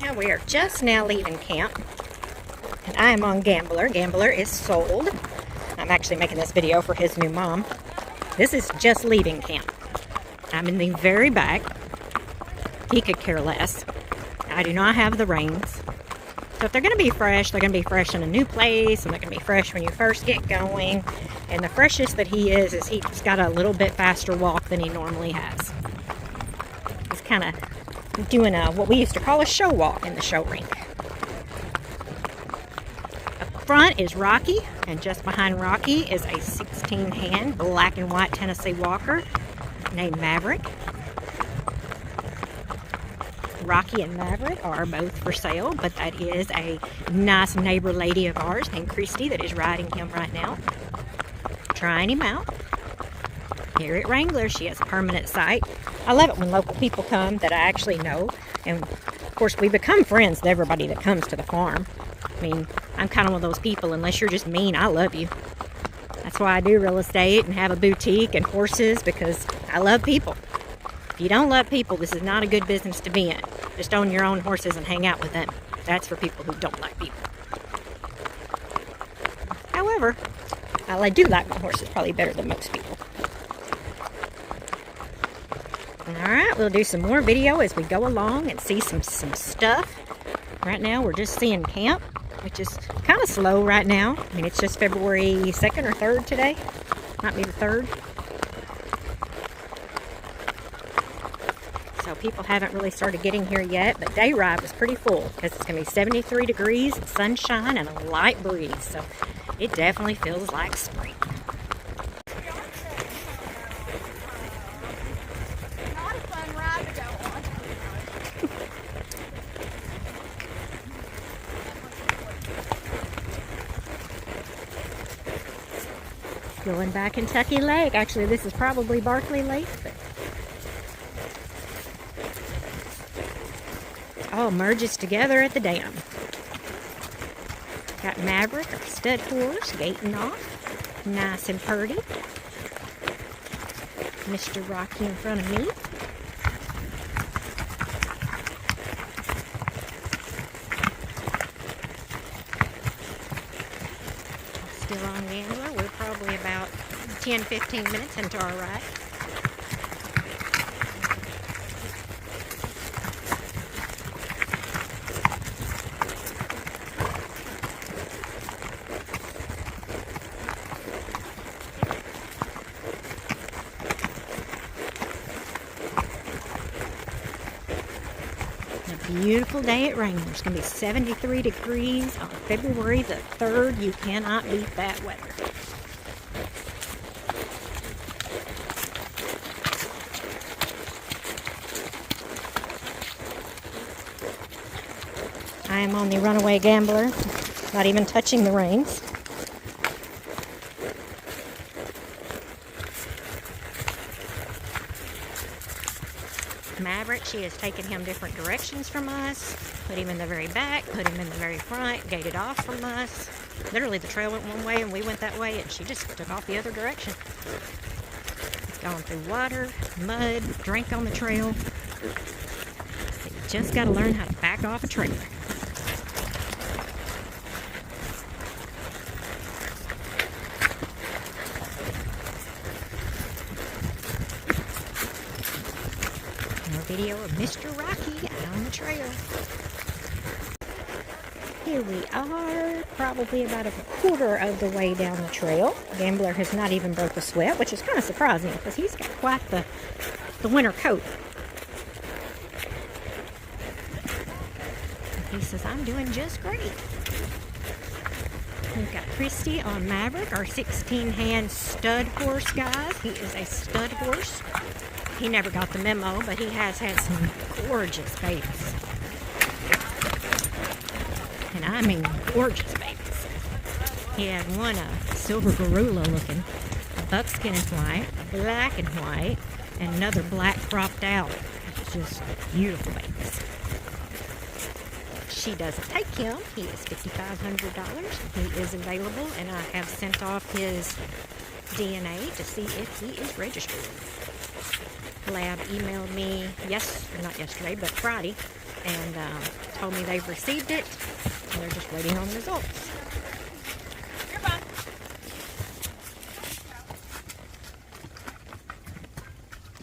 Now we are just now leaving camp, and I am on Gambler. Gambler is sold. I'm actually making this video for his new mom. This is just leaving camp. I'm in the very back. He could care less. I do not have the reins. So if they're going to be fresh, they're going to be fresh in a new place, and they're going to be fresh when you first get going. And the freshest that he is he's got a little bit faster walk than he normally has. He's kind of doing what we used to call a show walk in the show rink. Up front is Rocky, and just behind Rocky is a 16-hand black and white Tennessee Walker named Maverick. Rocky and Maverick are both for sale, but that is a nice neighbor lady of ours named Christy that is riding him right now. Trying him out. Here at Wranglers, she has a permanent site. I love it when local people come that I actually know. And of course, we become friends with everybody that comes to the farm. I mean, I'm kind of one of those people, unless you're just mean, I love you. That's why I do real estate and have a boutique and horses, because I love people. If you don't love people, this is not a good business to be in. Just own your own horses and hang out with them. That's for people who don't like people. However, I do like my horses probably better than most people. Alright, we'll do some more video as we go along and see some stuff. Right now we're just seeing camp, which is kind of slow right now. I mean, it's just February 2nd or 3rd today. Might be the 3rd. So people haven't really started getting here yet, but day ride was pretty full because it's going to be 73 degrees, sunshine, and a light breeze. So it definitely feels like spring. Not a fun ride to go on. Going by Kentucky Lake. Actually, this is probably Barkley Lake, but all merges together at the dam. Got Maverick, our stud horse, gaiting off. Nice and purty. Mr. Rocky in front of me. Still on Gambler. We're probably about 10-15 minutes into our ride. Beautiful day at Wranglers. It's going to be 73 degrees on February the 3rd. You cannot beat that weather. I am on the runaway Gambler, not even touching the reins. Maverick, she has taken him different directions from us, put him in the very back, put him in the very front, gated off from us. Literally the trail went one way and we went that way, and she just took off the other direction. It's gone through water, mud, drank on the trail. So you just got to learn how to back off a trailer. Video of Mr. Rocky out on the trail. Here we are, probably about a quarter of the way down the trail. Gambler has not even broke a sweat, which is kind of surprising because he's got quite the winter coat. He says, I'm doing just great. We've got Christy on Maverick, our 16-hand stud horse, guys. He is a stud horse. He never got the memo, but he has had some gorgeous babies. And I mean gorgeous babies. He had one silver garula looking, a buckskin and white, a black and white, and another black cropped out. Just beautiful babies. She doesn't take him. He is $5,500. He is available, and I have sent off his DNA to see if he is registered. lab emailed me not yesterday, but Friday, and told me they've received it, and they're just waiting on results.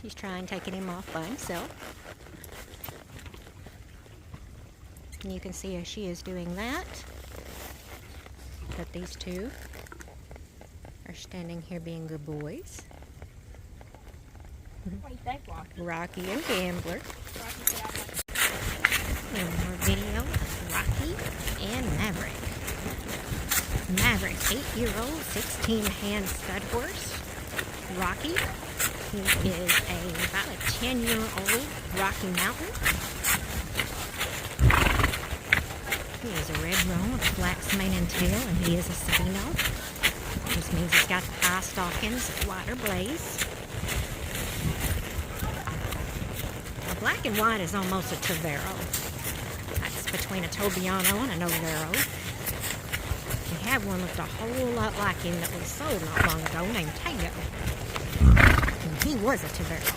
She's trying taking him off by himself. And you can see as she is doing that these two are standing here being good boys. What do you think, Rocky? Rocky and Gambler. And more video of Rocky and Maverick. Maverick, 8-year-old, 16-hand stud horse. Rocky, he is about a 10-year-old Rocky Mountain. He is a red roan with a flax mane and tail, and he is a sabino. This means he's got the high stockings, wider blaze. The black and white is almost a tobiano. That's between a tobiano and an overo. We had one looked a whole lot like him that was sold not long ago named Tango. And he was a tobiano.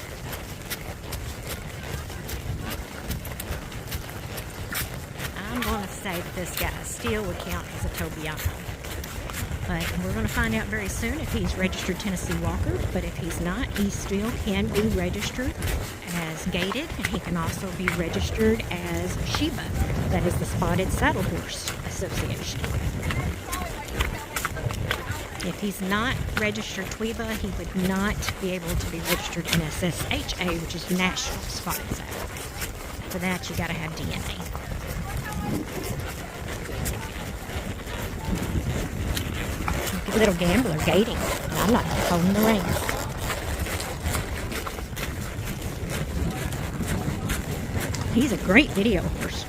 I'm going to say that this guy still would count as a tobiano. But we're going to find out very soon if he's registered Tennessee Walker. But if he's not, he still can be registered as gaited, and he can also be registered as Sheba. That is the Spotted Saddle Horse Association. If he's not registered TWEBA, he would not be able to be registered NSSHA, which is National Spotted Saddle. For that, you got to have DNA. Little Gambler gaiting. I'm not holding the reins. He's a great video horse.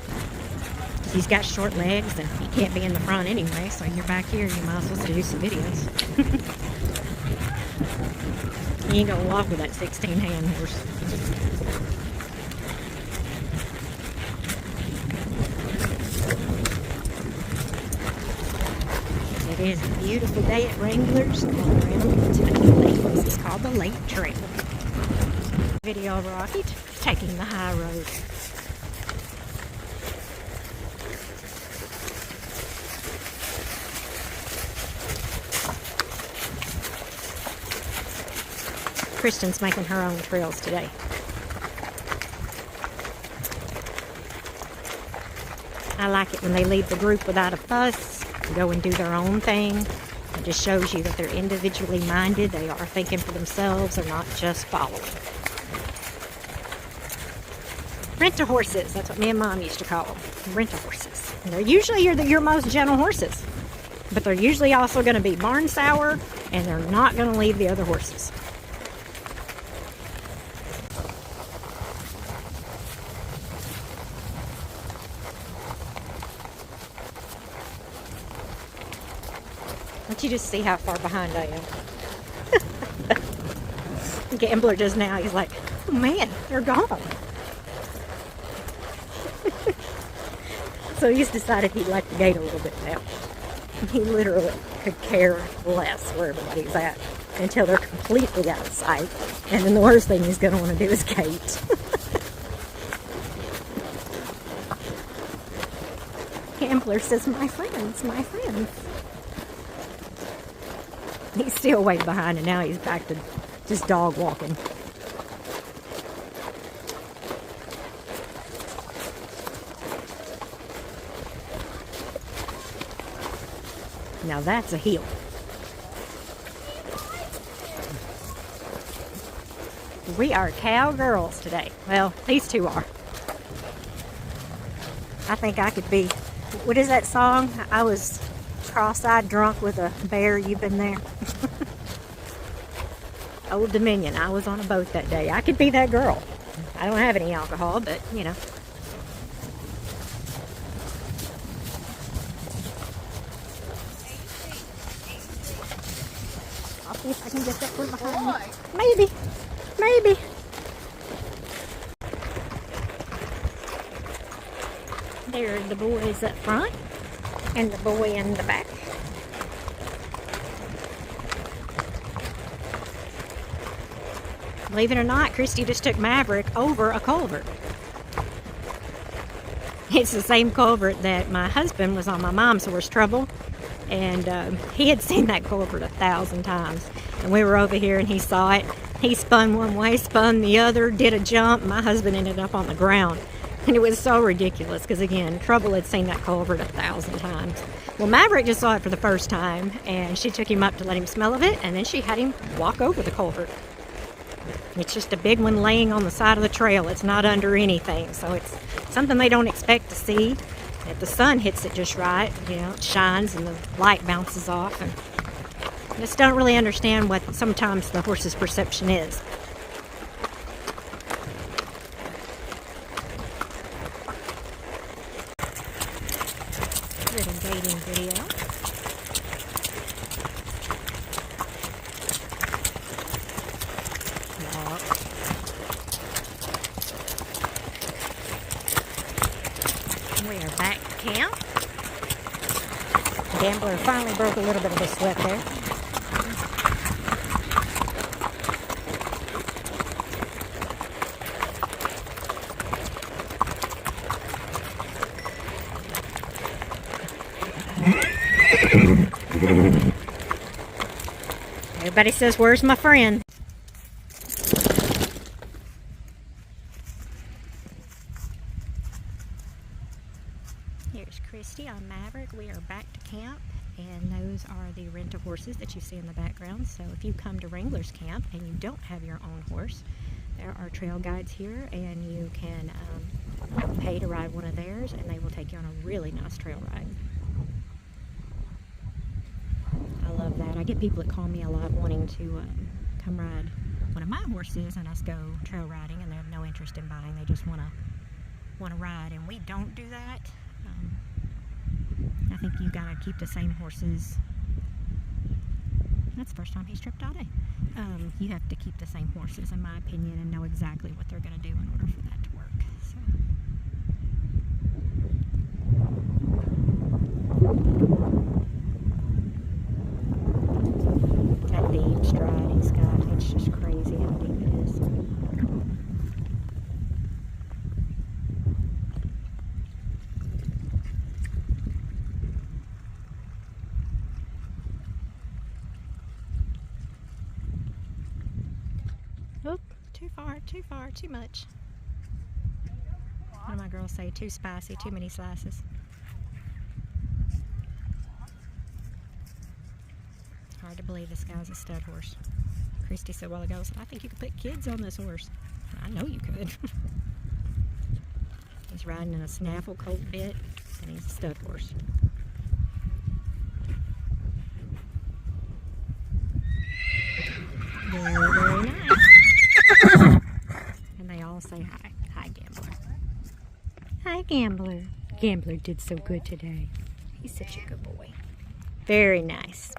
He's got short legs and he can't be in the front anyway, so you're back here, you might as well do some videos. He ain't gonna walk with that 16-hand horse. It is a beautiful day at Wranglers, going around Kentucky Lakes. It's called the Lake Trail. Video of Rocky taking the high road. Kristen's making her own trails today. I like it when they leave the group without a fuss, go and do their own thing. It just shows you that they're individually minded. They are thinking for themselves. They're not just following. Rent-a-horses. That's what me and Mom used to call them. Rent-a-horses. And they're usually your most gentle horses. But they're usually also going to be barn sour, and they're not going to leave the other horses. Don't you just see how far behind I am? Gambler just now, he's like, oh man, they're gone. So he's decided he'd like to gait a little bit now. He literally could care less where everybody's at until they're completely out of sight. And then the worst thing he's going to want to do is gait. Gambler says, my friends, my friends. He's still way behind, and now he's back to just dog walking. Now that's a heel. We are cowgirls today. Well, these two are. I think I could be, what is that song? I was cross-eyed drunk with a bear. You've been there. Old Dominion. I was on a boat that day. I could be that girl. I don't have any alcohol, but you know. I'll see if I can get that one behind me. Maybe. Maybe. There are the boys up front and the boy in the back. Believe it or not, Christy just took Maverick over a culvert. It's the same culvert that my husband was on my mom's horse Trouble, and he had seen that culvert 1,000 times. And we were over here and he saw it. He spun one way, spun the other, did a jump. My husband ended up on the ground. And it was so ridiculous because, again, Trouble had seen that culvert 1,000 times. Well, Maverick just saw it for the first time, and she took him up to let him smell of it, and then she had him walk over the culvert. It's just a big one laying on the side of the trail. It's not under anything, so it's something they don't expect to see. If the sun hits it just right, you know, it shines and the light bounces off, and just don't really understand what sometimes the horse's perception is. Little gaiting video. We are back to camp. Gambler finally broke a little bit of a sweat there. Everybody says, "Where's my friend?" Here's Christy on Maverick. We are back to camp, and those are the rental horses that you see in the background. So if you come to Wranglers camp and you don't have your own horse, there are trail guides here, and you can pay to ride one of theirs, and they will take you on a really nice trail ride. I love that. I get people that call me a lot wanting to come ride one of my horses and us go trail riding, and they have no interest in buying. They just want to ride, and we don't do that. I think you've got to keep the same horses. That's the first time he's tripped all day. You have to keep the same horses, in my opinion, and know exactly what they're going to do in order for that to work. That deep stride he's got, it's just crazy how deep it is. Oh, too far, too much. What do my girls say? Too spicy, too many slices. Hard to believe this guy's a stud horse. Christy said a while ago, I think you could put kids on this horse. I know you could. He's riding in a snaffle colt bit, and he's a stud horse. Very, very nice. And they all say hi. Hi, Gambler. Hi, Gambler. Gambler did so good today. He's such a good boy. Very nice.